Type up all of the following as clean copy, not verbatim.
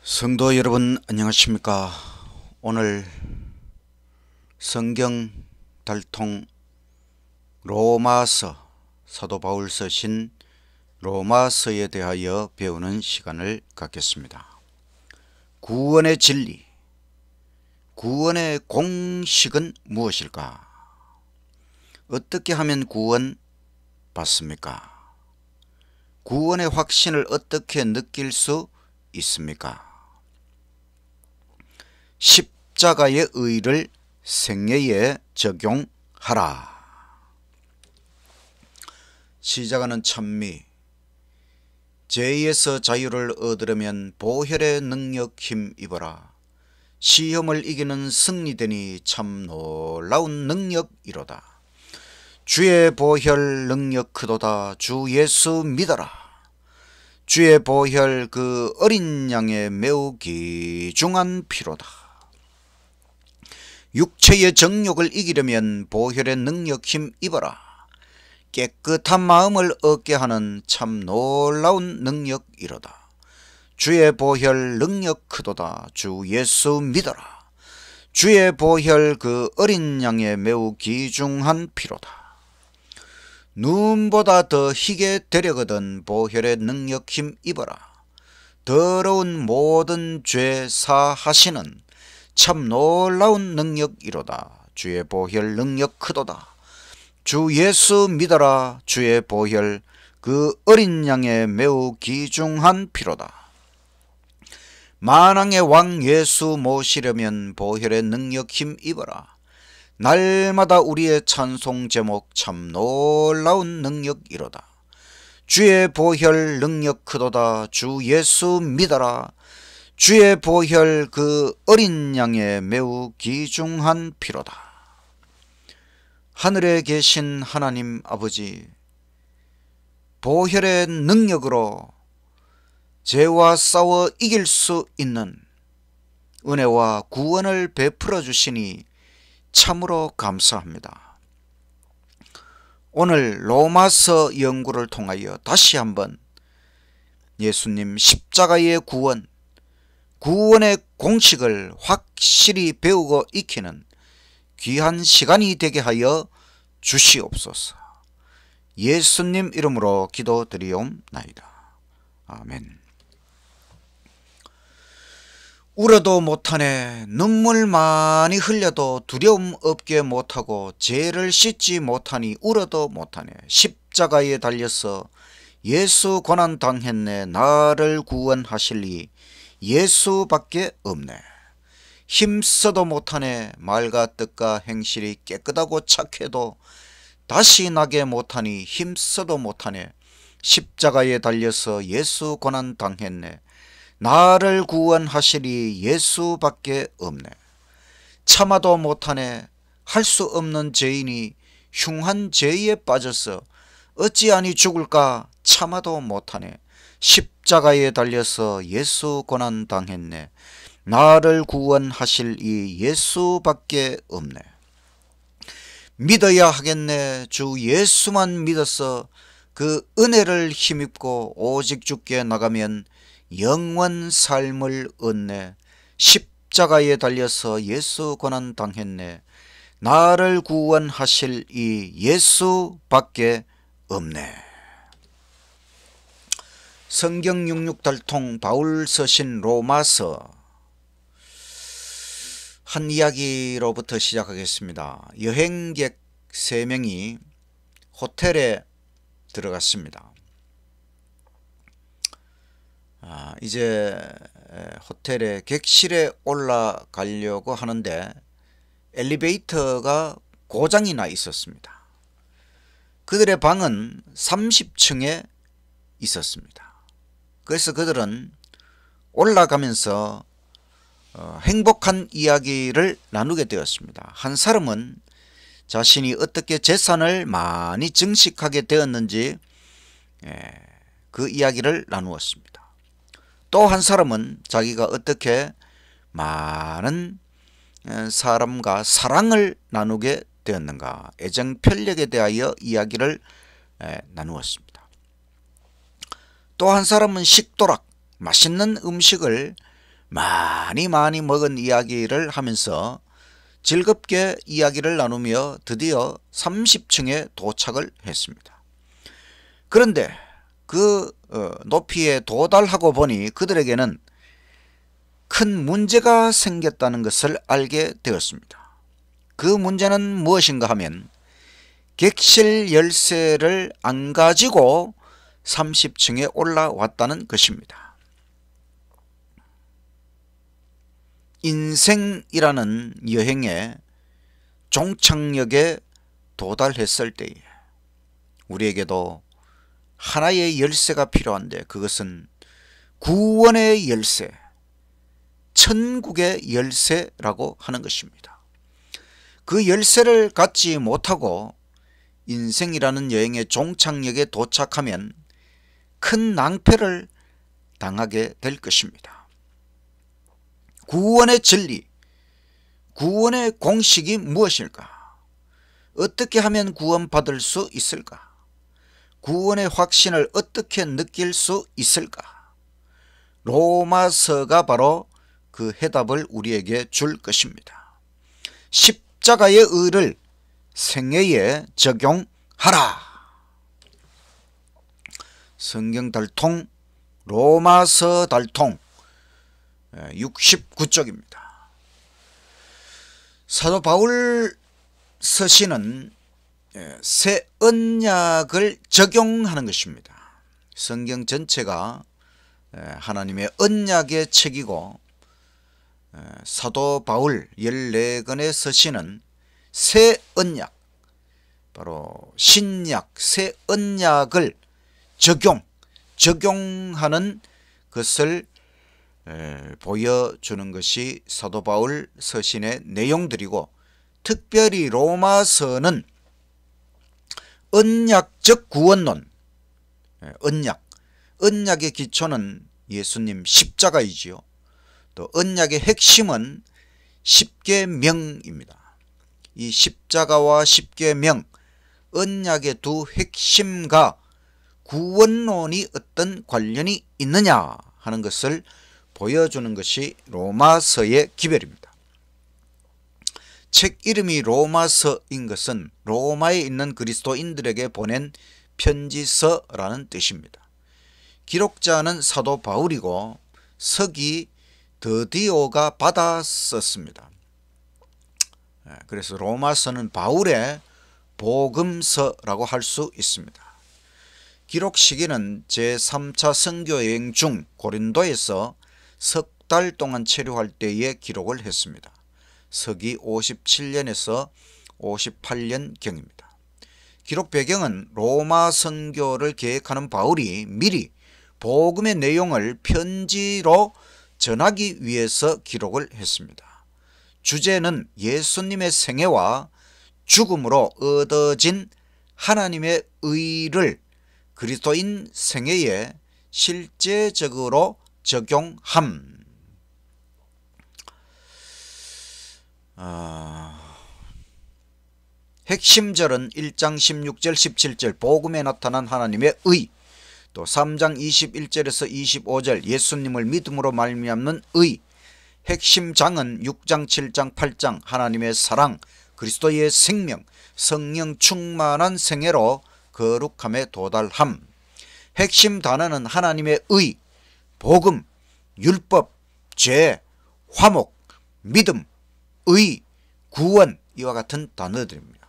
성도 여러분 안녕하십니까. 오늘 성경 달통 로마서, 사도 바울 서신 로마서에 대하여 배우는 시간을 갖겠습니다. 구원의 진리, 구원의 공식은 무엇일까? 어떻게 하면 구원 받습니까? 구원의 확신을 어떻게 느낄 수 있습니까? 십자가의 의를 생애에 적용하라. 시작하는 찬미. 죄에서 자유를 얻으려면 보혈의 능력 힘입어라. 시험을 이기는 승리되니 참 놀라운 능력이로다. 주의 보혈 능력 크도다. 주 예수 믿어라. 주의 보혈 그 어린 양의 매우 귀중한 피로다. 육체의 정욕을 이기려면 보혈의 능력 힘입어라. 깨끗한 마음을 얻게 하는 참 놀라운 능력이로다. 주의 보혈 능력 크도다. 주 예수 믿어라. 주의 보혈 그 어린 양의 매우 귀중한 피로다. 눈보다 더 희게 되려거든 보혈의 능력 힘입어라. 더러운 모든 죄 사하시는 참 놀라운 능력이로다. 주의 보혈 능력 크도다. 주 예수 믿어라. 주의 보혈 그 어린 양의 매우 귀중한 피로다. 만왕의 왕 예수 모시려면 보혈의 능력 힘입어라. 날마다 우리의 찬송 제목 참 놀라운 능력이로다. 주의 보혈 능력 크도다. 주 예수 믿어라. 주의 보혈 그 어린 양의 매우 귀중한 피로다. 하늘에 계신 하나님 아버지, 보혈의 능력으로 죄와 싸워 이길 수 있는 은혜와 구원을 베풀어 주시니 참으로 감사합니다. 오늘 로마서 연구를 통하여 다시 한번 예수님 십자가의 구원, 구원의 공식을 확실히 배우고 익히는 귀한 시간이 되게 하여 주시옵소서. 예수님 이름으로 기도드리옵나이다. 아멘. 울어도 못하네. 눈물 많이 흘려도 두려움 없게 못하고 죄를 씻지 못하니 울어도 못하네. 십자가에 달려서 예수 고난 당했네. 나를 구원하실리 예수밖에 없네. 힘써도 못하네. 말과 뜻과 행실이 깨끗하고 착해도 다시 나게 못하니 힘써도 못하네. 십자가에 달려서 예수 고난 당했네. 나를 구원하시리 예수밖에 없네. 참아도 못하네. 할 수 없는 죄인이 흉한 죄에 빠져서 어찌하니 죽을까 참아도 못하네. 십자가에 달려서 예수 고난 당했네. 나를 구원하실 이 예수밖에 없네. 믿어야 하겠네. 주 예수만 믿어서 그 은혜를 힘입고 오직 주께 나가면 영원 삶을 얻네. 십자가에 달려서 예수 고난 당했네. 나를 구원하실 이 예수밖에 없네. 성경 66달통 바울 서신 로마서 한 이야기로부터 시작하겠습니다. 여행객 3명이 호텔에 들어갔습니다. 이제 호텔의 객실에 올라가려고 하는데 엘리베이터가 고장이 나 있었습니다. 그들의 방은 30층에 있었습니다. 그래서 그들은 올라가면서 행복한 이야기를 나누게 되었습니다. 한 사람은 자신이 어떻게 재산을 많이 증식하게 되었는지 그 이야기를 나누었습니다. 또 한 사람은 자기가 어떻게 많은 사람과 사랑을 나누게 되었는가, 애정 편력에 대하여 이야기를 나누었습니다. 또 한 사람은 식도락, 맛있는 음식을 많이 먹은 이야기를 하면서 즐겁게 이야기를 나누며 드디어 30층에 도착을 했습니다. 그런데 그 높이에 도달하고 보니 그들에게는 큰 문제가 생겼다는 것을 알게 되었습니다. 그 문제는 무엇인가 하면 객실 열쇠를 안 가지고 30층에 올라왔다는 것입니다. 인생이라는 여행에 종착역에 도달했을 때에 우리에게도 하나의 열쇠가 필요한데 그것은 구원의 열쇠, 천국의 열쇠라고 하는 것입니다. 그 열쇠를 갖지 못하고 인생이라는 여행의 종착역에 도착하면 큰 낭패를 당하게 될 것입니다. 구원의 진리, 구원의 공식이 무엇일까? 어떻게 하면 구원받을 수 있을까? 구원의 확신을 어떻게 느낄 수 있을까? 로마서가 바로 그 해답을 우리에게 줄 것입니다. 십자가의 의를 생애에 적용하라. 성경 달통 로마서 달통 69쪽입니다. 사도 바울 서신은 새 언약을 적용하는 것입니다. 성경 전체가 하나님의 언약의 책이고 사도 바울 14권의 서신은 새 언약, 바로 신약 새 언약을 적용하는 것을 보여주는 것이 사도 바울 서신의 내용들이고, 특별히 로마서는 언약적 구원론, 언약의 기초는 예수님 십자가이지요. 또 언약의 핵심은 십계명입니다. 이 십자가와 십계명, 언약의 두 핵심과 구원론이 어떤 관련이 있느냐 하는 것을 보여주는 것이 로마서의 기별입니다. 책 이름이 로마서인 것은 로마에 있는 그리스도인들에게 보낸 편지서라는 뜻입니다. 기록자는 사도 바울이고 서기 드디오가 받아 썼습니다. 그래서 로마서는 바울의 복음서라고 할 수 있습니다. 기록 시기는 제3차 선교여행 중 고린도에서 석 달 동안 체류할 때에 기록을 했습니다. 서기 57년에서 58년경입니다. 기록 배경은 로마 선교를 계획하는 바울이 미리 복음의 내용을 편지로 전하기 위해서 기록을 했습니다. 주제는 예수님의 생애와 죽음으로 얻어진 하나님의 의를 그리스도인 생애에 실제적으로 적용함. 핵심절은 1장 16절 17절 복음에 나타난 하나님의 의, 또 3장 21절에서 25절 예수님을 믿음으로 말미암는 의, 핵심 장은 6장 7장 8장 하나님의 사랑, 그리스도의 생명, 성령 충만한 생애로 거룩함에 도달함. 핵심 단어는 하나님의 의, 복음, 율법, 죄, 화목, 믿음, 의, 구원, 이와 같은 단어들입니다.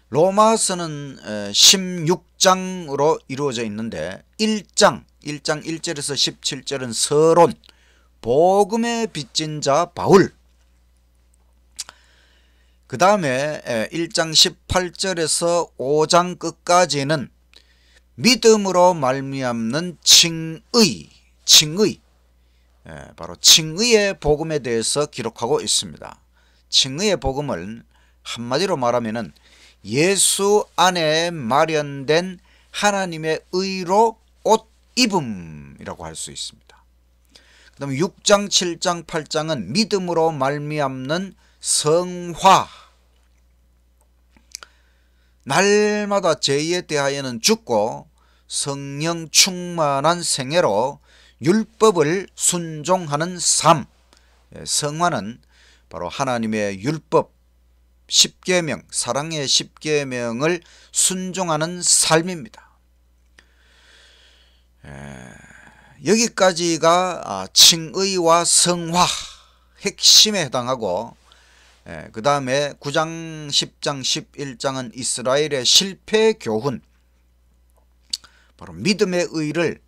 로마서는 16장으로 이루어져 있는데 1장 1절에서 17절은 서론, 복음에 빚진 자 바울, 그 다음에 1장 18절에서 5장 끝까지는 믿음으로 말미암는 칭의, 바로 칭의의 복음에 대해서 기록하고 있습니다. 칭의의 복음을 한마디로 말하면은 예수 안에 마련된 하나님의 의로 옷 입음이라고 할 수 있습니다. 그 다음에 6장 7장 8장은 믿음으로 말미암는 성화, 날마다 죄에 대하여는 죽고 성령 충만한 생애로 율법을 순종하는 삶, 성화는 바로 하나님의 율법 10계명, 사랑의 10계명을 순종하는 삶입니다. 여기까지가 칭의와 성화 핵심에 해당하고, 그 다음에 9장, 10장, 11장은 이스라엘의 실패 교훈, 바로 믿음의 의를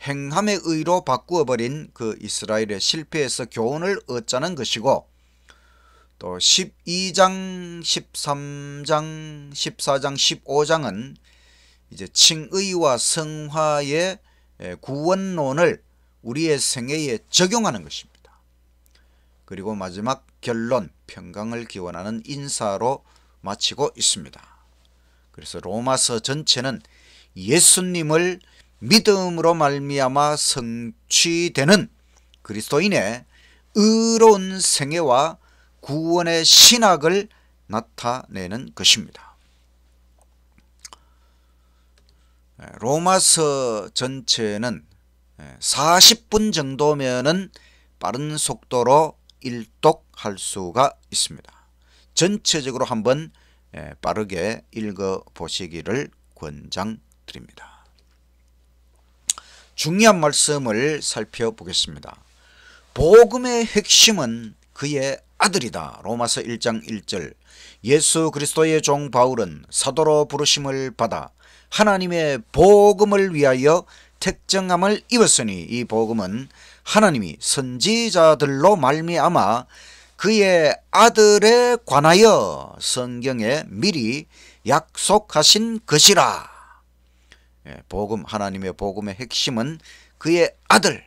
행함의 의로 바꾸어버린 그 이스라엘의 실패에서 교훈을 얻자는 것이고, 또 12장, 13장, 14장, 15장은 이제 칭의와 성화의 구원론을 우리의 생애에 적용하는 것입니다. 그리고 마지막 결론, 평강을 기원하는 인사로 마치고 있습니다. 그래서 로마서 전체는 예수님을 믿음으로 말미암아 성취되는 그리스도인의 의로운 생애와 구원의 신학을 나타내는 것입니다. 로마서 전체는 40분 정도면은 빠른 속도로 일독할 수가 있습니다. 전체적으로 한번 빠르게 읽어 보시기를 권장드립니다. 중요한 말씀을 살펴보겠습니다. 복음의 핵심은 그의 아들이다. 로마서 1장 1절. 예수 그리스도의 종 바울은 사도로 부르심을 받아 하나님의 복음을 위하여 택정함을 입었으니, 이 복음은 하나님이 선지자들로 말미암아 그의 아들에 관하여 성경에 미리 약속하신 것이라. 복음, 하나님의 복음의 핵심은 그의 아들,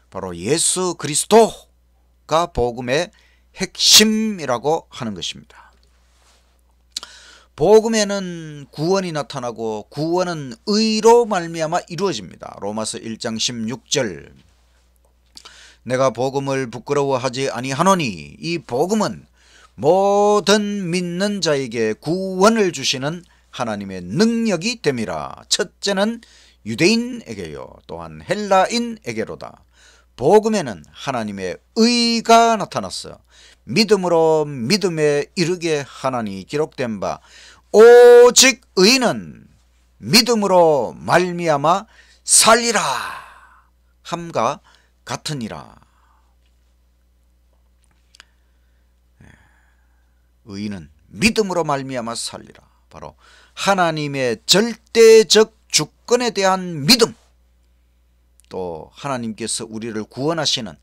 바로 예수 그리스도가 복음의 핵심이라고 하는 것입니다. 복음에는 구원이 나타나고 구원은 의로 말미암아 이루어집니다. 로마서 1장 16절. 내가 복음을 부끄러워하지 아니하노니 이 복음은 모든 믿는 자에게 구원을 주시는 하나님의 능력이 됨이라. 첫째는 유대인에게요 또한 헬라인에게로다. 복음에는 하나님의 의가 나타났어 믿음으로 믿음에 이르게 하나니 기록된 바 오직 의인은 믿음으로 말미암아 살리라 함과 같으니라. 의인은 믿음으로 말미암아 살리라. 바로 하나님의 절대적 주권에 대한 믿음, 또 하나님께서 우리를 구원하시는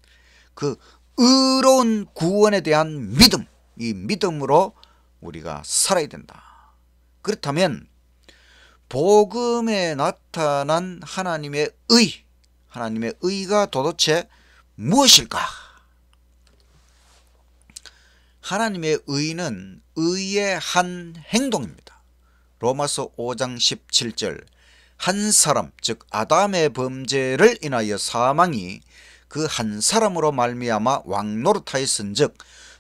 그 의로운 구원에 대한 믿음, 이 믿음으로 우리가 살아야 된다. 그렇다면 복음에 나타난 하나님의 의, 하나님의 의가 도대체 무엇일까? 하나님의 의는 의의 한 행동입니다. 로마서 5장 17절. 한 사람, 즉 아담의 범죄를 인하여 사망이 그 한 사람으로 말미암아 왕노릇하였은즉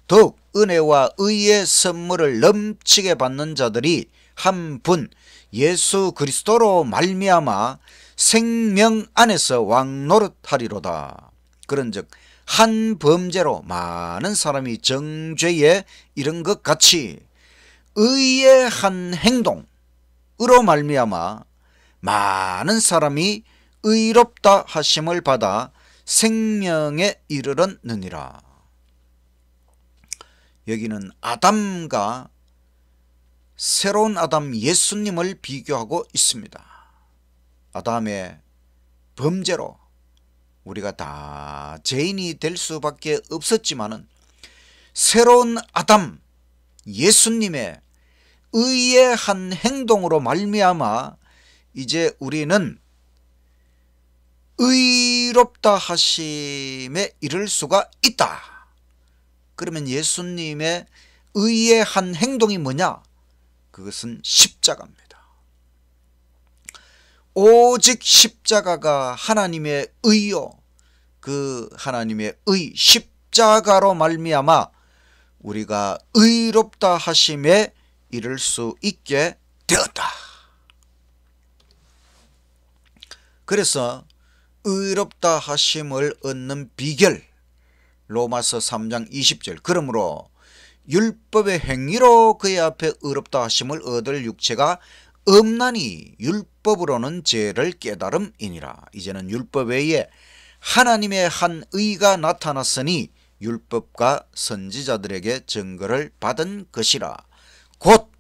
더욱 은혜와 의의 선물을 넘치게 받는 자들이 한 분 예수 그리스도로 말미암아 생명 안에서 왕노릇하리로다. 그런즉 한 범죄로 많은 사람이 정죄에 이른 것 같이 의의 한 행동으로 말미암아 많은 사람이 의롭다 하심을 받아 생명에 이르렀느니라. 여기는 아담과 새로운 아담 예수님을 비교하고 있습니다. 아담의 범죄로 우리가 다 죄인이 될 수밖에 없었지만은 새로운 아담 예수님의 의의 한 행동으로 말미암아 이제 우리는 의롭다 하심에 이를 수가 있다. 그러면 예수님의 의의 한 행동이 뭐냐? 그것은 십자가입니다. 오직 십자가가 하나님의 의요, 그 하나님의 의 십자가로 말미암아 우리가 의롭다 하심에 이를 수 있게 되었다. 그래서 의롭다 하심을 얻는 비결. 로마서 3장 20절. 그러므로 율법의 행위로 그의 앞에 의롭다 하심을 얻을 육체가 없나니 율법으로는 죄를 깨달음이니라. 이제는 율법 외에 하나님의 한 의가 나타났으니 율법과 선지자들에게 증거를 받은 것이라. 곧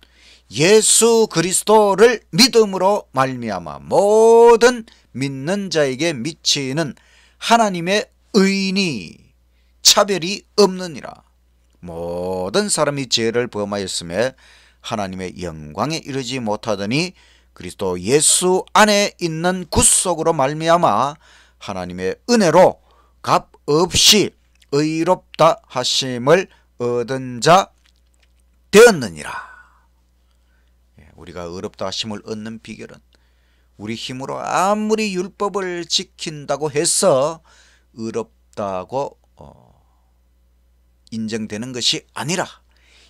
예수 그리스도를 믿음으로 말미암아 모든 믿는 자에게 미치는 하나님의 의인이 차별이 없느니라. 모든 사람이 죄를 범하였음에 하나님의 영광에 이르지 못하더니 그리스도 예수 안에 있는 구속으로 말미암아 하나님의 은혜로 값 없이 의롭다 하심을 얻은 자 되었느니라. 우리가 의롭다 하심을 얻는 비결은 우리 힘으로 아무리 율법을 지킨다고 해서 의롭다고 인정되는 것이 아니라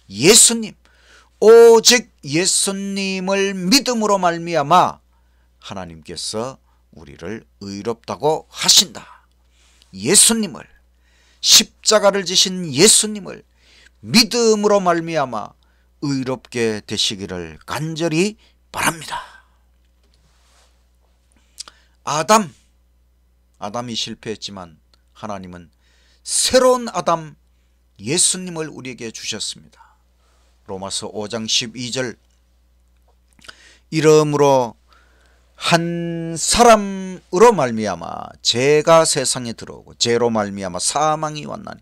예수님, 오직 예수님을 믿음으로 말미암아 하나님께서 우리를 의롭다고 하신다. 예수님을, 십자가를 지신 예수님을 믿음으로 말미암아 의롭게 되시기를 간절히 바랍니다. 아담이 실패했지만 하나님은 새로운 아담 예수님을 우리에게 주셨습니다. 로마서 5장 12절. 이러므로 한 사람으로 말미암아 죄가 세상에 들어오고 죄로 말미암아 사망이 왔나니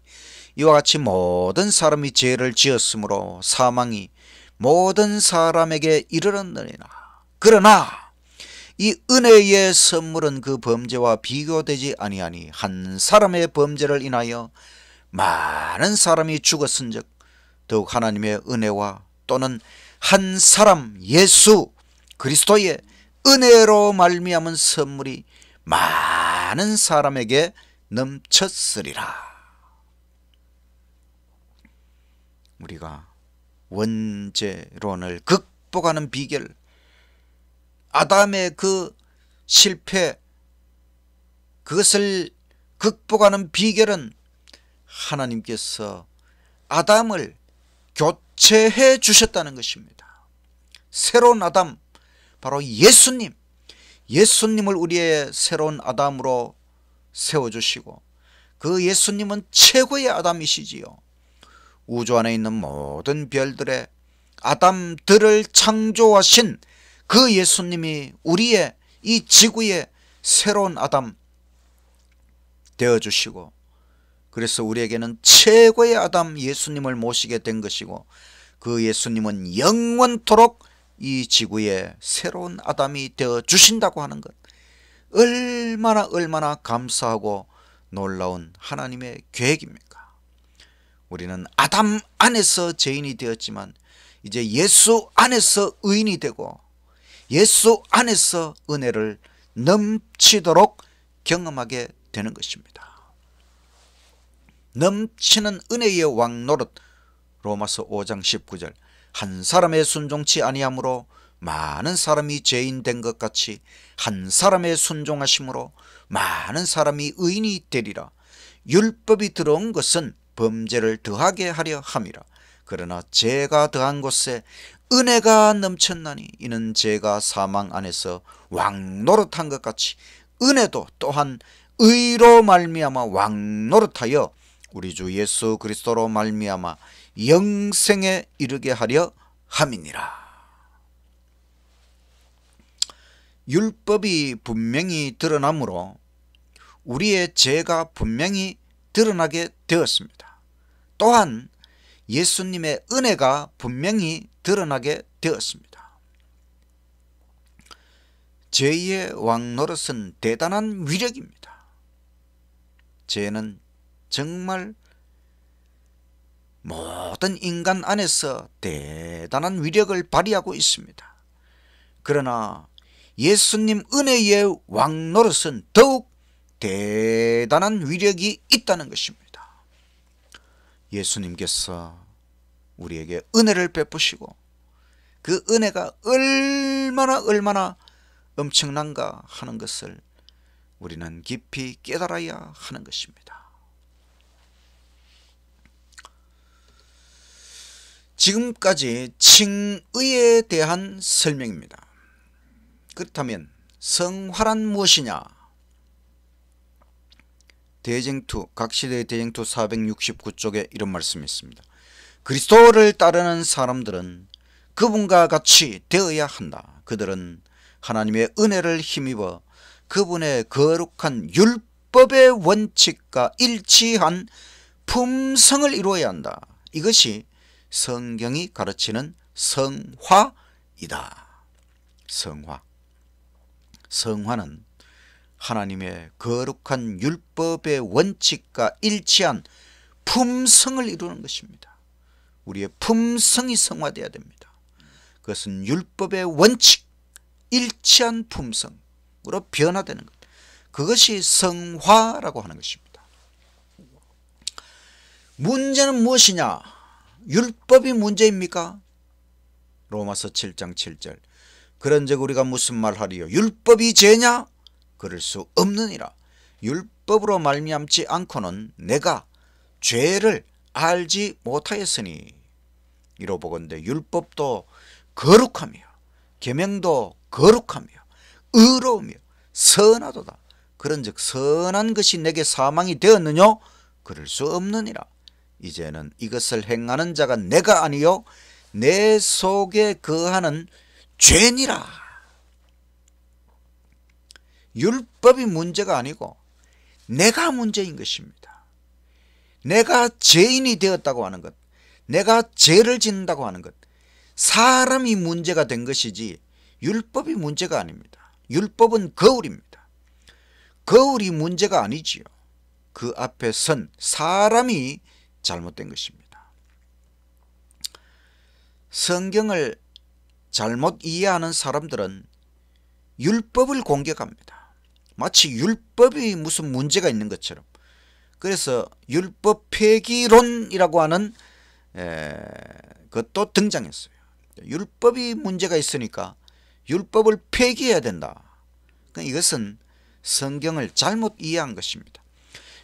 이와 같이 모든 사람이 죄를 지었으므로 사망이 모든 사람에게 이르렀느니라. 그러나 이 은혜의 선물은 그 범죄와 비교되지 아니하니 한 사람의 범죄를 인하여 많은 사람이 죽었은즉 더욱 하나님의 은혜와 또는 한 사람 예수 그리스도의 은혜로 말미암은 선물이 많은 사람에게 넘쳤으리라. 우리가 원죄론을 극복하는 비결, 아담의 그 실패, 그것을 극복하는 비결은 하나님께서 아담을 교체해 주셨다는 것입니다. 새로운 아담, 바로 예수님을 우리의 새로운 아담으로 세워주시고 그 예수님은 최고의 아담이시지요. 우주 안에 있는 모든 별들의 아담들을 창조하신 그 예수님이 우리의 이 지구의 새로운 아담 되어주시고, 그래서 우리에게는 최고의 아담 예수님을 모시게 된 것이고, 그 예수님은 영원토록 이 지구의 새로운 아담이 되어주신다고 하는 것, 얼마나 감사하고 놀라운 하나님의 계획입니까? 우리는 아담 안에서 죄인이 되었지만 이제 예수 안에서 의인이 되고 예수 안에서 은혜를 넘치도록 경험하게 되는 것입니다. 넘치는 은혜의 왕노릇. 로마서 5장 19절. 한 사람의 순종치 아니함으로 많은 사람이 죄인 된 것 같이 한 사람의 순종하심으로 많은 사람이 의인이 되리라. 율법이 들어온 것은 범죄를 더하게 하려 함이라. 그러나 죄가 더한 곳에 은혜가 넘쳤나니 이는 죄가 사망 안에서 왕노릇한 것 같이 은혜도 또한 의로 말미암아 왕노릇하여 우리 주 예수 그리스도로 말미암아 영생에 이르게 하려 함이니라. 율법이 분명히 드러나므로 우리의 죄가 분명히 드러나게 되었습니다. 또한 예수님의 은혜가 분명히 드러나게 되었습니다. 죄의 왕노릇은 대단한 위력입니다. 죄는 정말 모든 인간 안에서 대단한 위력을 발휘하고 있습니다. 그러나 예수님 은혜의 왕노릇은 더욱 대단한 위력이 있다는 것입니다. 예수님께서 우리에게 은혜를 베푸시고 그 은혜가 얼마나 엄청난가 하는 것을 우리는 깊이 깨달아야 하는 것입니다. 지금까지 칭의에 대한 설명입니다. 그렇다면 성화란 무엇이냐? 대쟁투, 각시대의 대쟁투 469쪽에 이런 말씀이 있습니다. 그리스도를 따르는 사람들은 그분과 같이 되어야 한다. 그들은 하나님의 은혜를 힘입어 그분의 거룩한 율법의 원칙과 일치한 품성을 이루어야 한다. 이것이 성경이 가르치는 성화이다. 성화. 성화는 하나님의 거룩한 율법의 원칙과 일치한 품성을 이루는 것입니다. 우리의 품성이 성화되어야 됩니다. 그것은 율법의 원칙, 일치한 품성으로 변화되는 것. 그것이 성화라고 하는 것입니다. 문제는 무엇이냐? 율법이 문제입니까? 로마서 7장 7절. 그런즉 우리가 무슨 말하리요? 율법이 죄냐? 그럴 수 없느니라. 율법으로 말미암지 않고는 내가 죄를 알지 못하였으니 이로보건대 율법도 거룩하며 계명도 거룩하며 의로우며 선하도다. 그런즉 선한 것이 내게 사망이 되었느뇨? 그럴 수 없느니라. 이제는 이것을 행하는 자가 내가 아니요 내 속에 거하는 죄니라. 율법이 문제가 아니고 내가 문제인 것입니다. 내가 죄인이 되었다고 하는 것, 내가 죄를 짓는다고 하는 것, 사람이 문제가 된 것이지 율법이 문제가 아닙니다. 율법은 거울입니다. 거울이 문제가 아니지요. 그 앞에 선 사람이 잘못된 것입니다. 성경을 잘못 이해하는 사람들은 율법을 공격합니다. 마치 율법이 무슨 문제가 있는 것처럼. 그래서 율법 폐기론이라고 하는 것도 등장했어요. 율법이 문제가 있으니까 율법을 폐기해야 된다. 이것은 성경을 잘못 이해한 것입니다.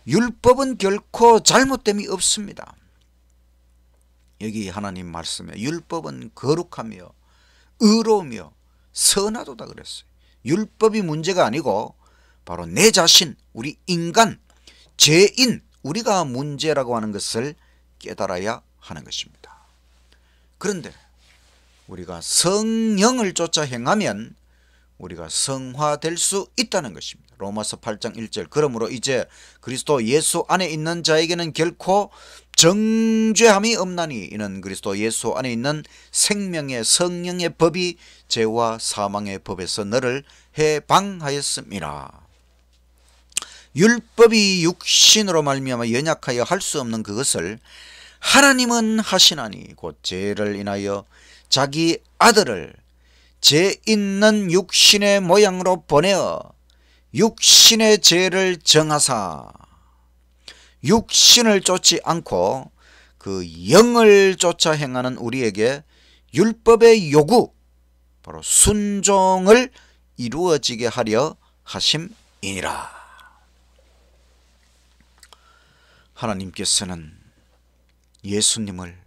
율법은 결코 잘못됨이 없습니다. 여기 하나님 말씀에 율법은 거룩하며 의로우며 선하도다 그랬어요. 율법이 문제가 아니고 바로 내 자신, 우리 인간, 죄인, 우리가 문제라고 하는 것을 깨달아야 하는 것입니다. 그런데 우리가 성령을 쫓아 행하면 우리가 성화될 수 있다는 것입니다. 로마서 8장 1절. 그러므로 이제 그리스도 예수 안에 있는 자에게는 결코 정죄함이 없나니 이는 그리스도 예수 안에 있는 생명의 성령의 법이 죄와 사망의 법에서 너를 해방하였음이라. 율법이 육신으로 말미암아 연약하여 할 수 없는 그것을 하나님은 하시나니 곧 죄를 인하여 자기 아들을 죄 있는 육신의 모양으로 보내어 육신의 죄를 정하사 육신을 쫓지 않고 그 영을 쫓아 행하는 우리에게 율법의 요구, 바로 순종을 이루어지게 하려 하심이니라. 하나님께서는 예수님을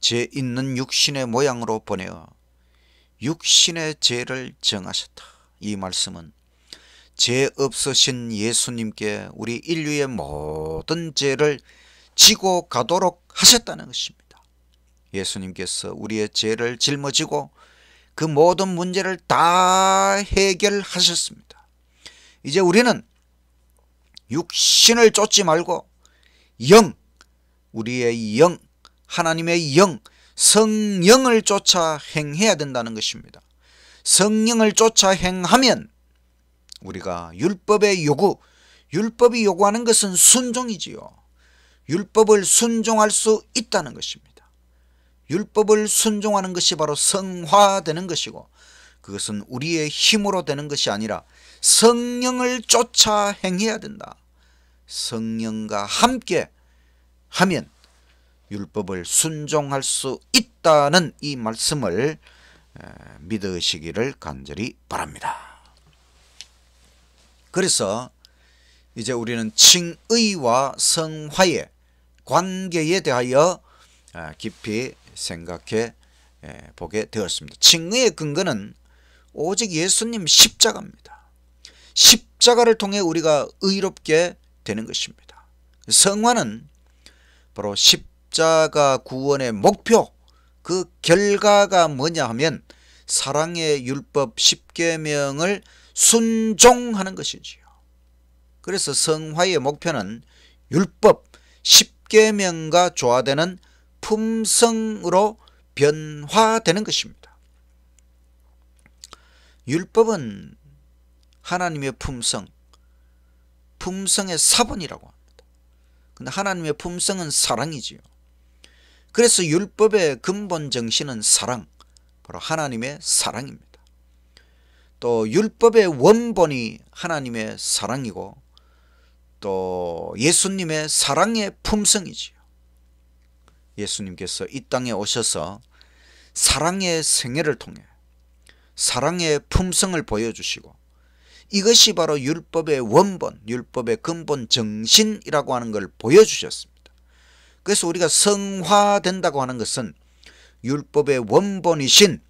죄 있는 육신의 모양으로 보내어 육신의 죄를 정하셨다. 이 말씀은 죄 없으신 예수님께 우리 인류의 모든 죄를 지고 가도록 하셨다는 것입니다. 예수님께서 우리의 죄를 짊어지고 그 모든 문제를 다 해결하셨습니다. 이제 우리는 육신을 쫓지 말고 영, 우리의 영, 하나님의 영, 성령을 쫓아 행해야 된다는 것입니다. 성령을 쫓아 행하면 우리가 율법의 요구, 율법이 요구하는 것은 순종이지요. 율법을 순종할 수 있다는 것입니다. 율법을 순종하는 것이 바로 성화되는 것이고 그것은 우리의 힘으로 되는 것이 아니라 성령을 쫓아 행해야 된다. 성령과 함께 하면 율법을 순종할 수 있다는 이 말씀을 믿으시기를 간절히 바랍니다. 그래서 이제 우리는 칭의와 성화의 관계에 대하여 깊이 생각해 보게 되었습니다. 칭의의 근거는 오직 예수님 십자가입니다. 십자가를 통해 우리가 의롭게 되는 것입니다. 성화는 바로 십자가 구원의 목표, 그 결과가 뭐냐 하면 사랑의 율법 10계명을 순종하는 것이지요. 그래서 성화의 목표는 율법 10계명과 조화되는 품성으로 변화되는 것입니다. 율법은 하나님의 품성의 사본이라고 합니다. 근데 하나님의 품성은 사랑이지요. 그래서 율법의 근본 정신은 사랑, 바로 하나님의 사랑입니다. 또 율법의 원본이 하나님의 사랑이고 또 예수님의 사랑의 품성이지요. 예수님께서 이 땅에 오셔서 사랑의 생애를 통해 사랑의 품성을 보여주시고 이것이 바로 율법의 원본, 율법의 근본 정신이라고 하는 걸 보여주셨습니다. 그래서 우리가 성화된다고 하는 것은 율법의 원본이신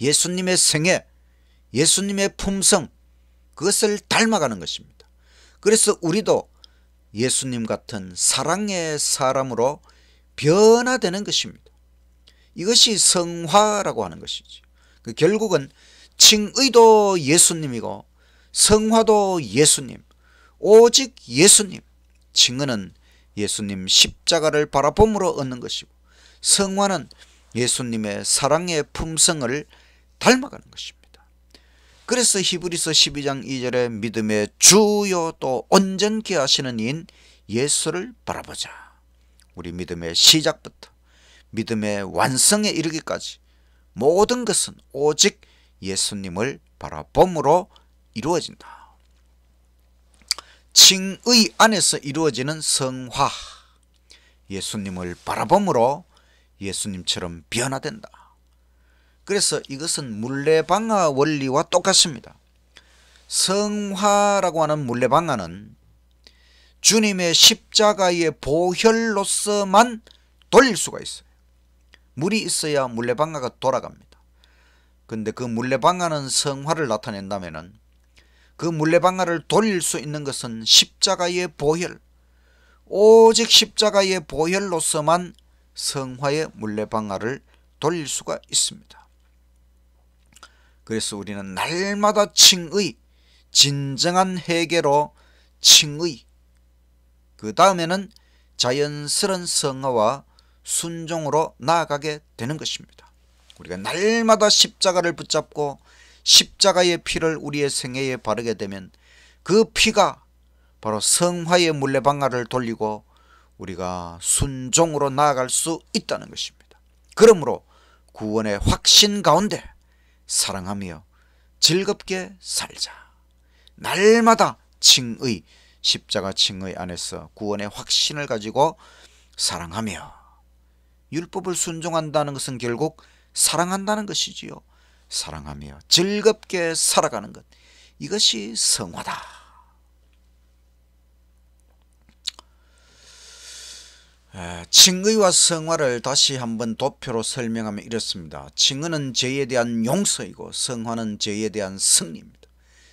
예수님의 생애, 예수님의 품성, 그것을 닮아가는 것입니다. 그래서 우리도 예수님 같은 사랑의 사람으로 변화되는 것입니다. 이것이 성화라고 하는 것이죠. 결국은 칭의도 예수님이고 성화도 예수님, 오직 예수님. 칭의는 예수님 십자가를 바라봄으로 얻는 것이고 성화는 예수님의 사랑의 품성을 닮아가는 것입니다. 그래서 히브리서 12장 2절에 믿음의 주요 또 온전케 하시는 이인 예수를 바라보자. 우리 믿음의 시작부터 믿음의 완성에 이르기까지 모든 것은 오직 예수님을 바라봄으로 이루어진다. 칭의 안에서 이루어지는 성화, 예수님을 바라봄으로 예수님처럼 변화된다. 그래서 이것은 물레방아 원리와 똑같습니다. 성화라고 하는 물레방아는 주님의 십자가의 보혈로서만 돌릴 수가 있어요. 물이 있어야 물레방아가 돌아갑니다. 근데 그 물레방아는 성화를 나타낸다면 그 물레방아를 돌릴 수 있는 것은 십자가의 보혈, 오직 십자가의 보혈로서만 성화의 물레방아를 돌릴 수가 있습니다. 그래서 우리는 날마다 칭의, 진정한 회개로 칭의, 그 다음에는 자연스러운 성화와 순종으로 나아가게 되는 것입니다. 우리가 날마다 십자가를 붙잡고 십자가의 피를 우리의 생애에 바르게 되면 그 피가 바로 성화의 물레방아를 돌리고 우리가 순종으로 나아갈 수 있다는 것입니다. 그러므로 구원의 확신 가운데 사랑하며 즐겁게 살자. 날마다 칭의, 십자가 칭의 안에서 구원의 확신을 가지고 사랑하며, 율법을 순종한다는 것은 결국 사랑한다는 것이지요. 사랑하며 즐겁게 살아가는 것, 이것이 성화다. 칭의와 성화를 다시 한번 도표로 설명하면 이렇습니다. 칭의는 죄에 대한 용서이고 성화는 죄에 대한 승리입니다.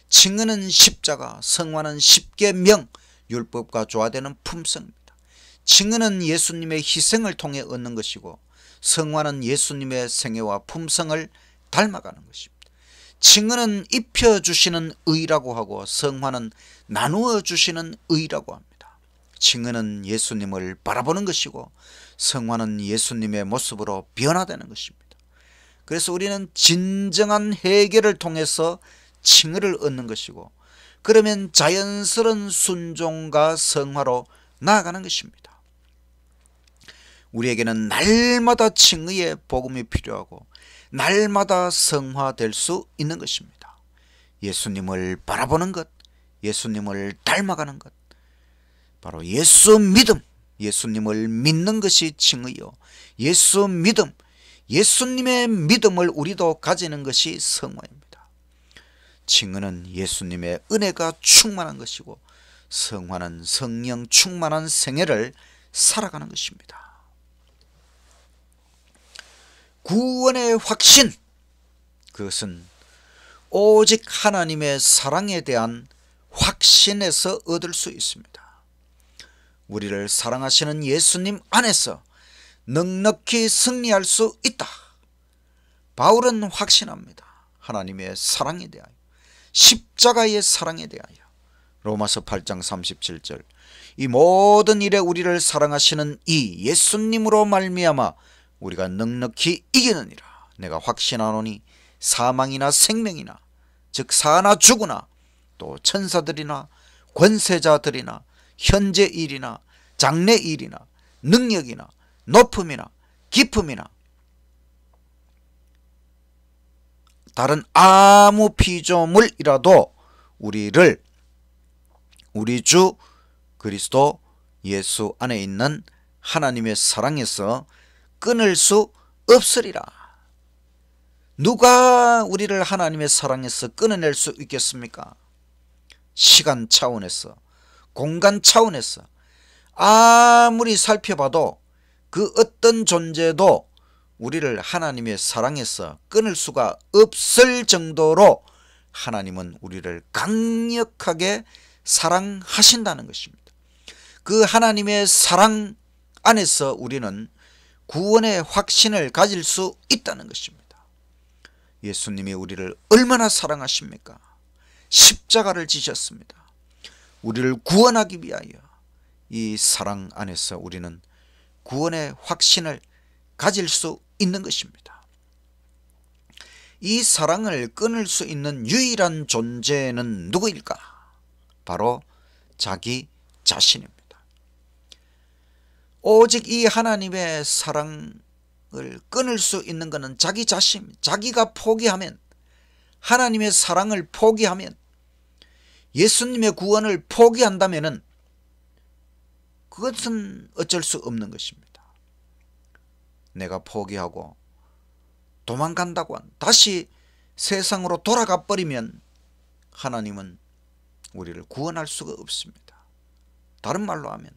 칭의는 십자가, 성화는 십계명, 율법과 조화되는 품성입니다. 칭의는 예수님의 희생을 통해 얻는 것이고 성화는 예수님의 생애와 품성을 닮아가는 것입니다. 칭의는 입혀주시는 의라고 하고 성화는 나누어 주시는 의라고 합니다. 칭의는 예수님을 바라보는 것이고 성화는 예수님의 모습으로 변화되는 것입니다. 그래서 우리는 진정한 회개를 통해서 칭의를 얻는 것이고, 그러면 자연스러운 순종과 성화로 나아가는 것입니다. 우리에게는 날마다 칭의의 복음이 필요하고 날마다 성화될 수 있는 것입니다. 예수님을 바라보는 것, 예수님을 닮아가는 것, 바로 예수 믿음, 예수님을 믿는 것이 칭의요, 예수 믿음, 예수님의 믿음을 우리도 가지는 것이 성화입니다. 칭의는 예수님의 은혜가 충만한 것이고 성화는 성령 충만한 생애를 살아가는 것입니다. 구원의 확신, 그것은 오직 하나님의 사랑에 대한 확신에서 얻을 수 있습니다. 우리를 사랑하시는 예수님 안에서 넉넉히 승리할 수 있다. 바울은 확신합니다. 하나님의 사랑에 대하여, 십자가의 사랑에 대하여. 로마서 8장 37절, 이 모든 일에 우리를 사랑하시는 이 예수님으로 말미암아 우리가 넉넉히 이기느니라. 내가 확신하노니 사망이나 생명이나, 즉 사나 죽으나, 또 천사들이나 권세자들이나 현재 일이나 장래 일이나 능력이나 높음이나 깊음이나 다른 아무 피조물이라도 우리를 우리 주 그리스도 예수 안에 있는 하나님의 사랑에서 끊을 수 없으리라. 누가 우리를 하나님의 사랑에서 끊어낼 수 있겠습니까? 시간 차원에서, 공간 차원에서 아무리 살펴봐도 그 어떤 존재도 우리를 하나님의 사랑에서 끊을 수가 없을 정도로 하나님은 우리를 강력하게 사랑하신다는 것입니다. 그 하나님의 사랑 안에서 우리는 구원의 확신을 가질 수 있다는 것입니다. 예수님이 우리를 얼마나 사랑하십니까? 십자가를 지셨습니다. 우리를 구원하기 위하여. 이 사랑 안에서 우리는 구원의 확신을 가질 수 있는 것입니다. 이 사랑을 끊을 수 있는 유일한 존재는 누구일까? 바로 자기 자신입니다. 오직 이 하나님의 사랑을 끊을 수 있는 것은 자기 자신, 자기가 포기하면, 하나님의 사랑을 포기하면, 예수님의 구원을 포기한다면 그것은 어쩔 수 없는 것입니다. 내가 포기하고 도망간다고 다시 세상으로 돌아가 버리면 하나님은 우리를 구원할 수가 없습니다. 다른 말로 하면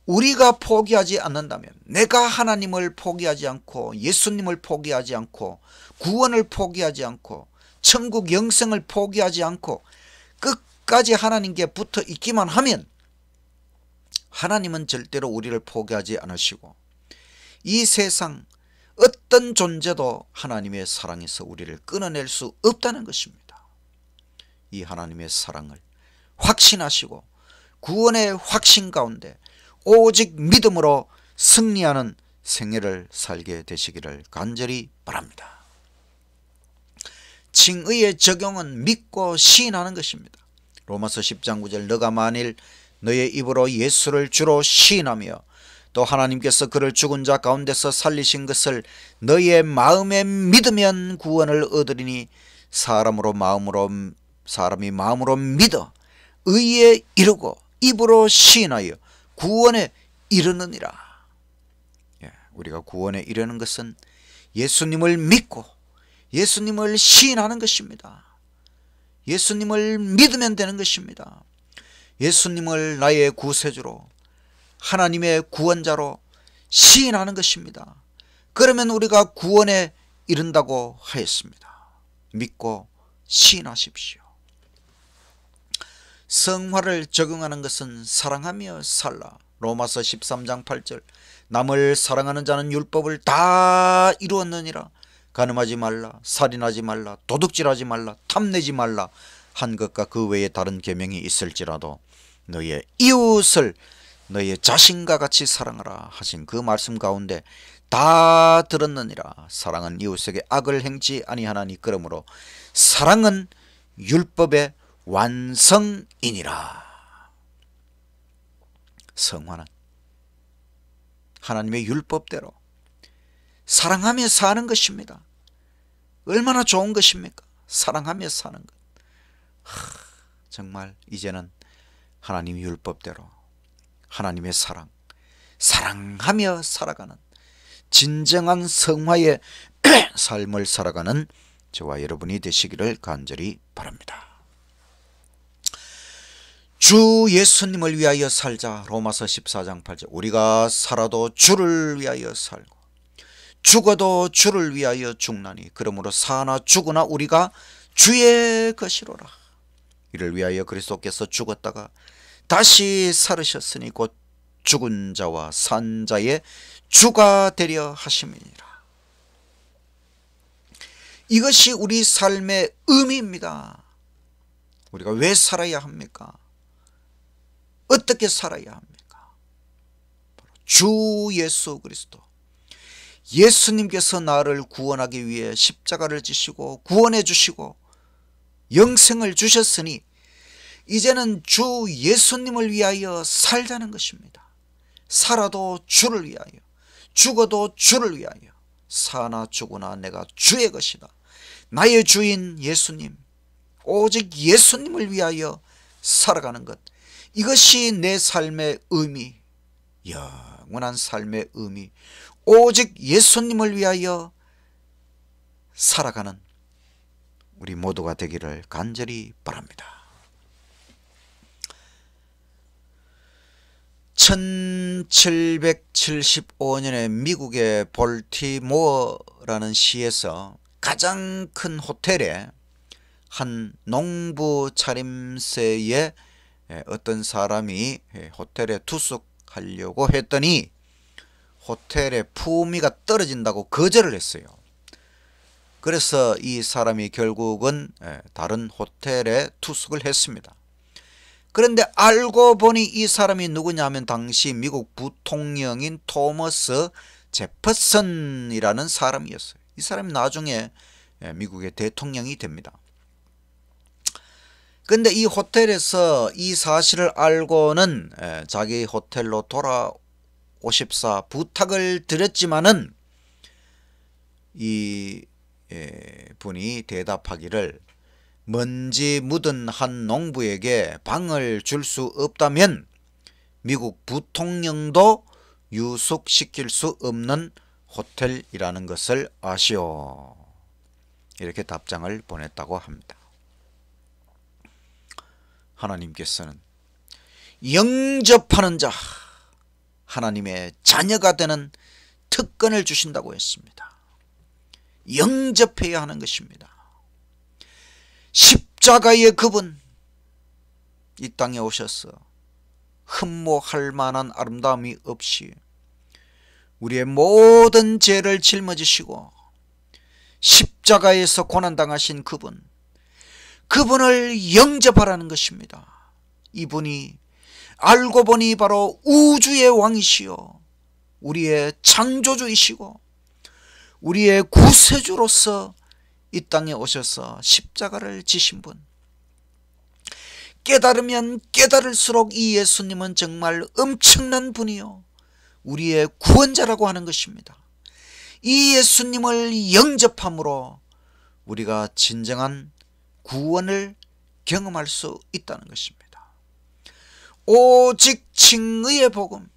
우리가 포기하지 않는다면, 내가 하나님을 포기하지 않고 예수님을 포기하지 않고 구원을 포기하지 않고 천국 영생을 포기하지 않고 끝까지 하나님께 붙어 있기만 하면 하나님은 절대로 우리를 포기하지 않으시고 이 세상 어떤 존재도 하나님의 사랑에서 우리를 끊어낼 수 없다는 것입니다. 이 하나님의 사랑을 확신하시고 구원의 확신 가운데 오직 믿음으로 승리하는 생애를 살게 되시기를 간절히 바랍니다. 칭의의 적용은 믿고 시인하는 것입니다. 로마서 10장 9절, 너가 만일 너의 입으로 예수를 주로 시인하며 또 하나님께서 그를 죽은 자 가운데서 살리신 것을 너의 마음에 믿으면 구원을 얻으리니 사람이 마음으로 믿어 의에 이르고 입으로 시인하여 구원에 이르느니라. 우리가 구원에 이르는 것은 예수님을 믿고 예수님을 시인하는 것입니다. 예수님을 믿으면 되는 것입니다. 예수님을 나의 구세주로, 하나님의 구원자로 시인하는 것입니다. 그러면 우리가 구원에 이른다고 하였습니다. 믿고 시인하십시오. 성화를 적용하는 것은 사랑하며 살라. 로마서 13장 8절, 남을 사랑하는 자는 율법을 다 이루었느니라. 간음하지 말라, 살인하지 말라, 도둑질하지 말라, 탐내지 말라 한 것과 그 외에 다른 계명이 있을지라도 너의 이웃을 너의 자신과 같이 사랑하라 하신 그 말씀 가운데 다 들었느니라. 사랑은 이웃에게 악을 행치 아니하나니 그러므로 사랑은 율법의 완성이니라. 성화는 하나님의 율법대로 사랑하며 사는 것입니다. 얼마나 좋은 것입니까? 사랑하며 사는 것. 정말 이제는 하나님의 율법대로 하나님의 사랑, 사랑하며 살아가는 진정한 성화의 삶을 살아가는 저와 여러분이 되시기를 간절히 바랍니다. 주 예수님을 위하여 살자. 로마서 14장 8절. 우리가 살아도 주를 위하여 살고 죽어도 주를 위하여 죽나니 그러므로 사나 죽으나 우리가 주의 것이로라. 이를 위하여 그리스도께서 죽었다가 다시 살으셨으니 곧 죽은 자와 산 자의 주가 되려 하심이니라. 이것이 우리 삶의 의미입니다. 우리가 왜 살아야 합니까? 어떻게 살아야 합니까? 주 예수 그리스도, 예수님께서 나를 구원하기 위해 십자가를 지시고 구원해 주시고 영생을 주셨으니 이제는 주 예수님을 위하여 살자는 것입니다. 살아도 주를 위하여, 죽어도 주를 위하여, 사나 죽으나 내가 주의 것이다. 나의 주인 예수님, 오직 예수님을 위하여 살아가는 것, 이것이 내 삶의 의미, 영원한 삶의 의미, 오직 예수님을 위하여 살아가는 우리 모두가 되기를 간절히 바랍니다. 1775년에 미국의 볼티모어라는 시에서 가장 큰 호텔에 한 농부 차림새의 어떤 사람이 호텔에 투숙하려고 했더니 호텔의 품위가 떨어진다고 거절을 했어요. 그래서 이 사람이 결국은 다른 호텔에 투숙을 했습니다. 그런데 알고 보니 이 사람이 누구냐면 당시 미국 부통령인 토머스 제퍼슨이라는 사람이었어요. 이 사람이 나중에 미국의 대통령이 됩니다. 그런데 이 호텔에서 이 사실을 알고는 자기 호텔로 돌아오십사 부탁을 드렸지만은 이 분이 대답하기를 먼지 묻은 한 농부에게 방을 줄 수 없다면 미국 부통령도 유숙시킬 수 없는 호텔이라는 것을 아시오. 이렇게 답장을 보냈다고 합니다. 하나님께서는 영접하는 자, 하나님의 자녀가 되는 특권을 주신다고 했습니다. 영접해야 하는 것입니다. 십자가의 그분, 이 땅에 오셔서 흠모할 만한 아름다움이 없이 우리의 모든 죄를 짊어지시고 십자가에서 고난당하신 그분, 그분을 영접하라는 것입니다. 이분이 알고 보니 바로 우주의 왕이시요 우리의 창조주이시고 우리의 구세주로서 이 땅에 오셔서 십자가를 지신 분, 깨달으면 깨달을수록 이 예수님은 정말 엄청난 분이요 우리의 구원자라고 하는 것입니다. 이 예수님을 영접함으로 우리가 진정한 구원을 경험할 수 있다는 것입니다. 오직 칭의의 복음,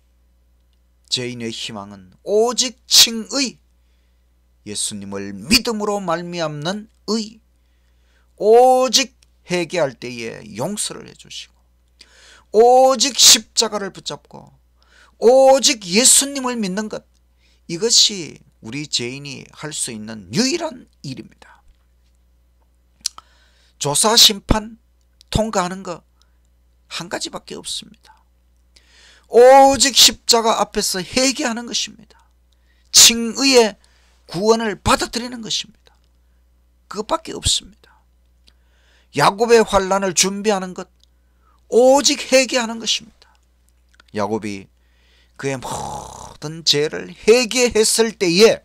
죄인의 희망은 오직 칭의, 예수님을 믿음으로 말미암는 의, 오직 회개할 때에 용서를 해주시고 오직 십자가를 붙잡고 오직 예수님을 믿는 것, 이것이 우리 죄인이 할 수 있는 유일한 일입니다. 조사 심판 통과하는 거 한 가지밖에 없습니다. 오직 십자가 앞에서 회개하는 것입니다. 칭의의 구원을 받아들이는 것입니다. 그것밖에 없습니다. 야곱의 환난을 준비하는 것, 오직 회개하는 것입니다. 야곱이 그의 모든 죄를 회개했을 때에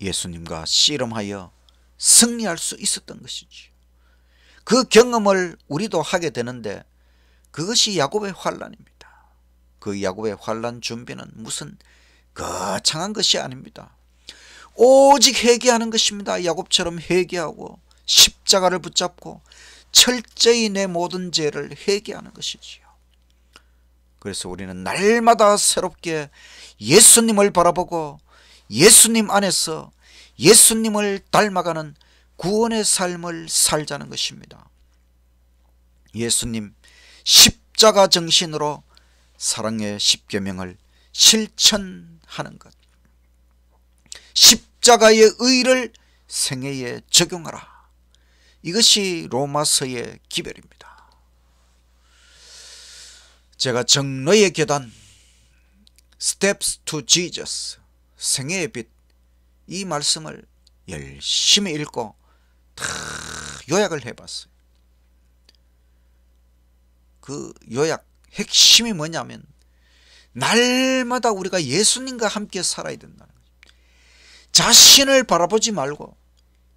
예수님과 씨름하여 승리할 수 있었던 것이지요. 그 경험을 우리도 하게 되는데 그것이 야곱의 환난입니다. 그 야곱의 환난 준비는 무슨 거창한 것이 아닙니다. 오직 회개하는 것입니다. 야곱처럼 회개하고 십자가를 붙잡고 철저히 내 모든 죄를 회개하는 것이지요. 그래서 우리는 날마다 새롭게 예수님을 바라보고 예수님 안에서 예수님을 닮아가는 구원의 삶을 살자는 것입니다. 예수님 십자가 정신으로 사랑의 십계명을 실천하는 것, 십자가의 의를 생애에 적용하라. 이것이 로마서의 기별입니다. 제가 정로의 계단 Steps to Jesus, 생애의 빛, 이 말씀을 열심히 읽고 다 요약을 해봤어요. 그 요약 핵심이 뭐냐면 날마다 우리가 예수님과 함께 살아야 된다는 거죠. 자신을 바라보지 말고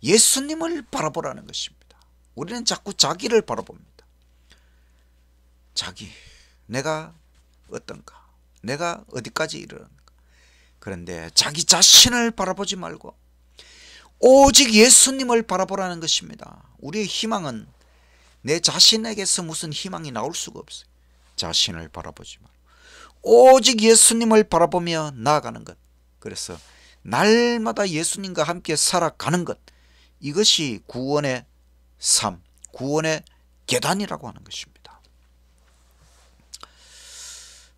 예수님을 바라보라는 것입니다. 우리는 자꾸 자기를 바라봅니다. 자기, 내가 어떤가, 내가 어디까지 이르는가. 그런데 자기 자신을 바라보지 말고 오직 예수님을 바라보라는 것입니다. 우리의 희망은 내 자신에게서 무슨 희망이 나올 수가 없어요. 자신을 바라보지 말고 오직 예수님을 바라보며 나아가는 것. 그래서 날마다 예수님과 함께 살아가는 것, 이것이 구원의 삶, 구원의 계단이라고 하는 것입니다.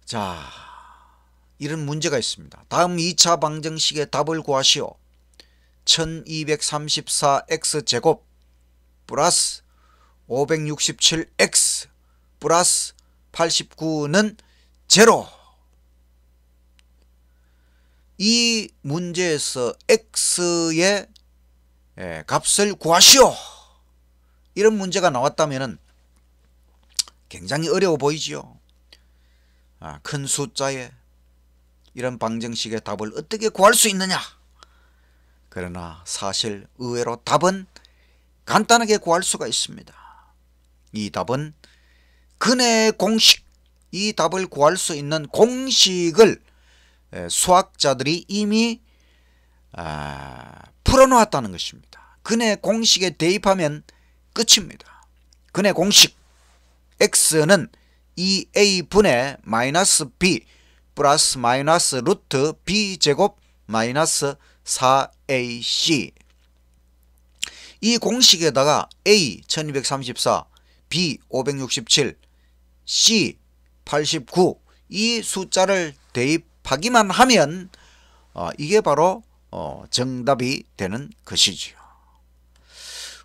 자, 이런 문제가 있습니다. 다음 2차 방정식의 답을 구하시오. 1234x제곱 플러스 567x 플러스 89는 제로. 이 문제에서 x의 값을 구하시오, 이런 문제가 나왔다면 굉장히 어려워 보이지요. 큰 숫자에 이런 방정식의 답을 어떻게 구할 수 있느냐. 그러나 사실 의외로 답은 간단하게 구할 수가 있습니다. 이 답은 근의 공식, 이 답을 구할 수 있는 공식을 수학자들이 이미 풀어놓았다는 것입니다. 근의 공식에 대입하면 끝입니다. 근의 공식, x는 2a분의 마이너스 b 플러스 마이너스 루트 b제곱 마이너스 4ac. 이 공식에다가 a 1234, b 567, c 89, 이 숫자를 대입하기만 하면 이게 바로 정답이 되는 것이지요.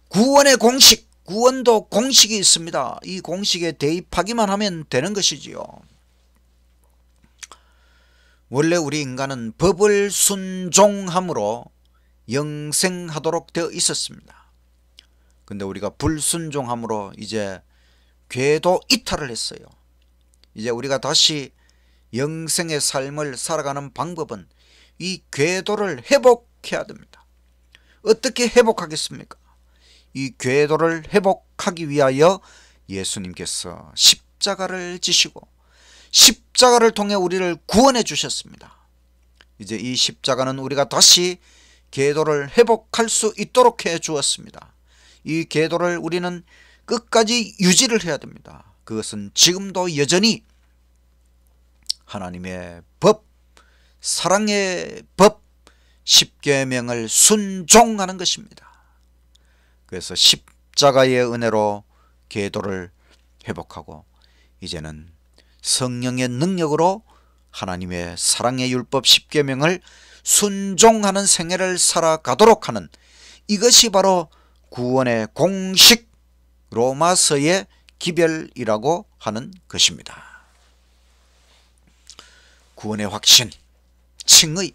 구원의 공식, 구원도 공식이 있습니다. 이 공식에 대입하기만 하면 되는 것이지요. 원래 우리 인간은 법을 순종함으로 영생하도록 되어 있었습니다. 근데 우리가 불순종함으로 이제 궤도 이탈을 했어요. 이제 우리가 다시 영생의 삶을 살아가는 방법은 이 궤도를 회복해야 됩니다. 어떻게 회복하겠습니까? 이 궤도를 회복하기 위하여 예수님께서 십자가를 지시고 십자가를 통해 우리를 구원해 주셨습니다. 이제 이 십자가는 우리가 다시 궤도를 회복할 수 있도록 해 주었습니다. 이 궤도를 우리는 끝까지 유지를 해야 됩니다. 그것은 지금도 여전히 하나님의 법, 사랑의 법, 십계명을 순종하는 것입니다. 그래서 십자가의 은혜로 궤도를 회복하고 이제는 성령의 능력으로 하나님의 사랑의 율법 십계명을 순종하는 생애를 살아가도록 하는, 이것이 바로 구원의 공식, 로마서의 기별이라고 하는 것입니다. 구원의 확신, 칭의,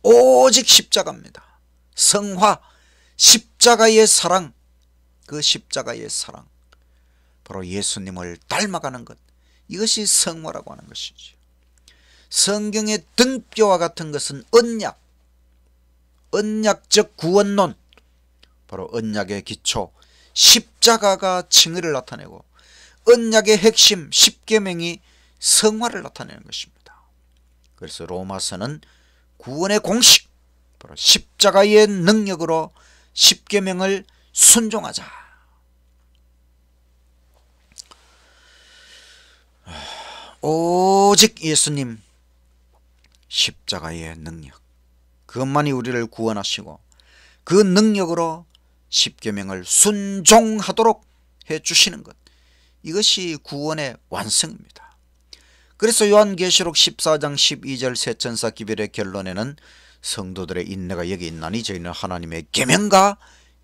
오직 십자가입니다. 성화, 십자가의 사랑, 그 십자가의 사랑, 바로 예수님을 닮아가는 것, 이것이 성화라고 하는 것이죠. 성경의 등뼈와 같은 것은 언약, 언약적 구원론, 바로 언약의 기초 십자가가 칭의를 나타내고 언약의 핵심 십계명이 성화를 나타내는 것입니다. 그래서 로마서는 구원의 공식, 바로 십자가의 능력으로 십계명을 순종하자. 오직 예수님 십자가의 능력, 그것만이 우리를 구원하시고 그 능력으로 십계명을 순종하도록 해주시는 것, 이것이 구원의 완성입니다. 그래서 요한계시록 14장 12절 세천사 기별의 결론에는 성도들의 인내가 여기 있나니 저희는 하나님의 계명과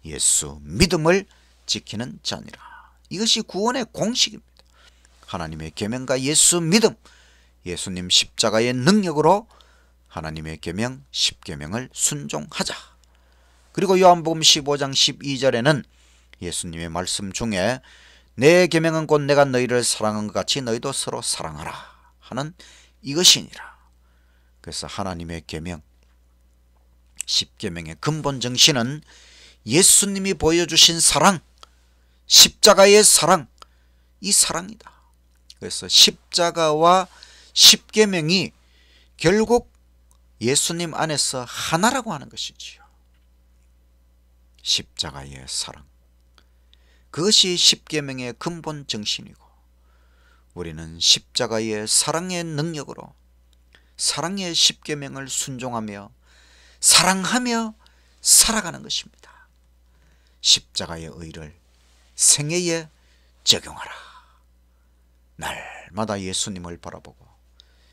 예수 믿음을 지키는 자니라. 이것이 구원의 공식입니다. 하나님의 계명과 예수 믿음, 예수님 십자가의 능력으로 하나님의 계명 십계명을 순종하자. 그리고 요한복음 15장 12절에는 예수님의 말씀 중에 내 계명은 곧 내가 너희를 사랑한 것 같이 너희도 서로 사랑하라 하는 이것이니라. 그래서 하나님의 계명 십계명의 근본 정신은 예수님이 보여주신 사랑, 십자가의 사랑, 이 사랑이다. 그래서 십자가와 십계명이 결국 예수님 안에서 하나라고 하는 것이지요. 십자가의 사랑, 그것이 십계명의 근본 정신이고, 우리는 십자가의 사랑의 능력으로 사랑의 십계명을 순종하며 사랑하며 살아가는 것입니다. 십자가의 의를 생애에 적용하라. 날마다 예수님을 바라보고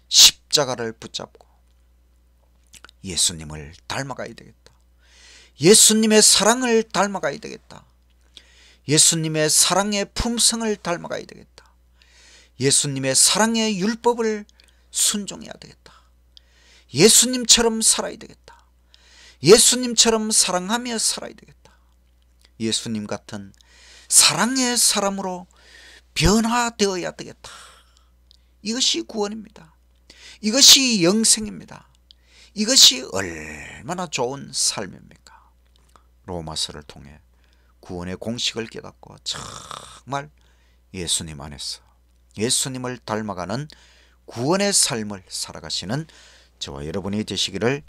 십자가를 붙잡고 예수님을 닮아가야 되겠다. 예수님의 사랑을 닮아가야 되겠다. 예수님의 사랑의 품성을 닮아가야 되겠다. 예수님의 사랑의 율법을 순종해야 되겠다. 예수님처럼 살아야 되겠다. 예수님처럼 사랑하며 살아야 되겠다. 예수님 같은 사랑의 사람으로 변화되어야 되겠다. 이것이 구원입니다. 이것이 영생입니다. 이것이 얼마나 좋은 삶입니까? 로마서를 통해 구원의 공식을 깨닫고 정말 예수님 안에서 예수님을 닮아가는 구원의 삶을 살아가시는 저와 여러분이 되시기를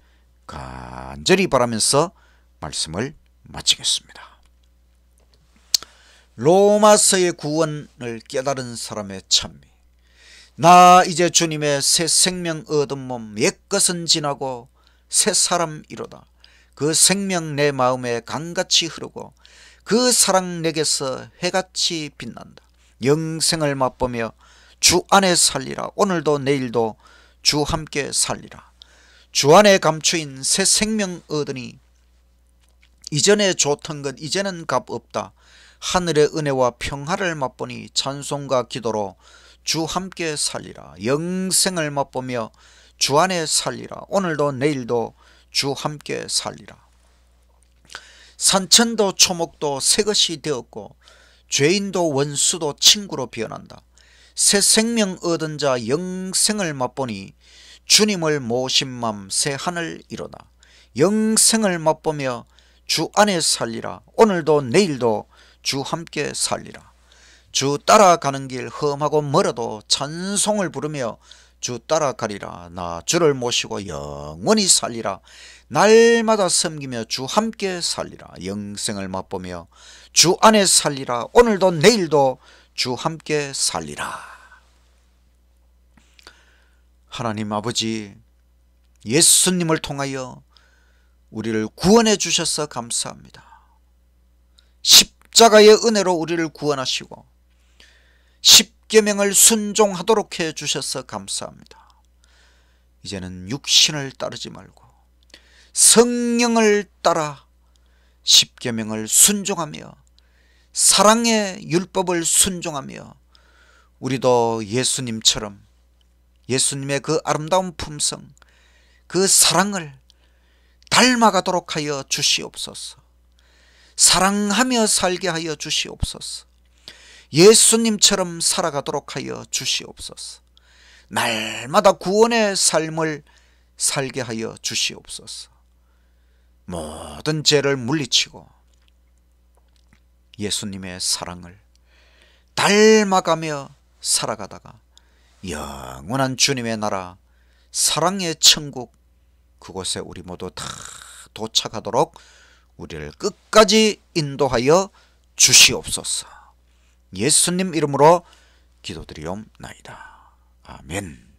간절히 바라면서 말씀을 마치겠습니다. 로마서의 구원을 깨달은 사람의 찬미. 나 이제 주님의 새 생명 얻은 몸, 옛것은 지나고 새 사람이로다. 그 생명 내 마음에 강같이 흐르고 그 사랑 내게서 해같이 빛난다. 영생을 맛보며 주 안에 살리라. 오늘도 내일도 주 함께 살리라. 주 안에 감추인 새 생명 얻으니 이전에 좋던 것 이제는 값없다. 하늘의 은혜와 평화를 맛보니 찬송과 기도로 주 함께 살리라. 영생을 맛보며 주 안에 살리라. 오늘도 내일도 주 함께 살리라. 산천도 초목도 새것이 되었고 죄인도 원수도 친구로 변한다. 새 생명 얻은 자 영생을 맛보니 주님을 모신 맘 새 하늘 이로다. 영생을 맛보며 주 안에 살리라. 오늘도 내일도 주 함께 살리라. 주 따라가는 길 험하고 멀어도 찬송을 부르며 주 따라가리라. 나 주를 모시고 영원히 살리라. 날마다 섬기며 주 함께 살리라. 영생을 맛보며 주 안에 살리라. 오늘도 내일도 주 함께 살리라. 하나님 아버지, 예수님을 통하여 우리를 구원해 주셔서 감사합니다. 십자가의 은혜로 우리를 구원하시고 십계명을 순종하도록 해 주셔서 감사합니다. 이제는 육신을 따르지 말고 성령을 따라 십계명을 순종하며 사랑의 율법을 순종하며 우리도 예수님처럼 예수님의 그 아름다운 품성, 그 사랑을 닮아가도록 하여 주시옵소서. 사랑하며 살게 하여 주시옵소서. 예수님처럼 살아가도록 하여 주시옵소서. 날마다 구원의 삶을 살게 하여 주시옵소서. 모든 죄를 물리치고 예수님의 사랑을 닮아가며 살아가다가 영원한 주님의 나라 사랑의 천국 그곳에 우리 모두 다 도착하도록 우리를 끝까지 인도하여 주시옵소서. 예수님 이름으로 기도드리옵나이다. 아멘.